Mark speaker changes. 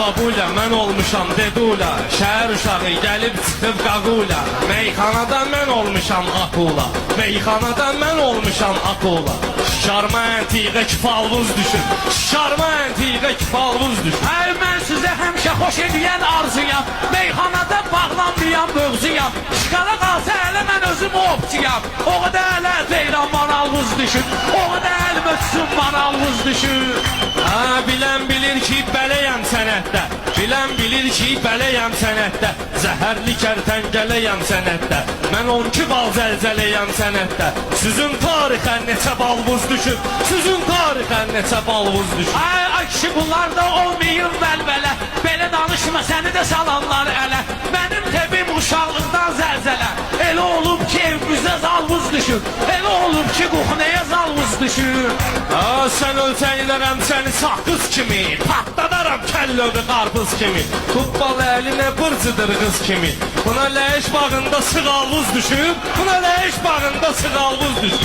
Speaker 1: babuyla, mən olmuşam dedula. Şəhər uşağı gəlib çıxıb qaqula. Meyxanada mən olmuşam akula. Meyxanada mən olmuşam akula. Şarma əntiqə kifalvuz düşün. Şarma əntiqə kifalvuz düşün.
Speaker 2: Ay mən sizə həmişə xoş edən arzuyam. Meyxanada bağlanmayan mövzuyam. Şikara qalsa hələ mən özüm opçiyam. O qədər hələ deyirəm manalvuz düşün. O qədər əlimə tutsun manalvuz düşün.
Speaker 1: Bilən bilir ki bələyəm sənətdə. Bilən bilir ki bələyəm sənətdə. Zəhərli kərtəngələyəm sənətdə. Mən 12 bal zəlzələyəm sənətdə. Sizin tarixə neçə balvuz düşün. Sizin tarixə neçə balvuz düşün.
Speaker 2: Ay kişi bunlarda olmayın vəlvələ. Belə danışma səni də salanlar ələ. Mənim təbim uşaqlıqdan zəlzələ. Elə olub ki evimizdə zalvuz düşün. Elə olub ki quxnaya zalvuz düşün.
Speaker 1: Sən ölçəylərəm səni saqqız kimi. Patladaram kəllövü qarpız kimi. Futbol əlinə bırcıdır qız kimi. Buna ləyiş bağında sığalvuz düşüb. Buna ləyiş bağında sığalvuz düşüb.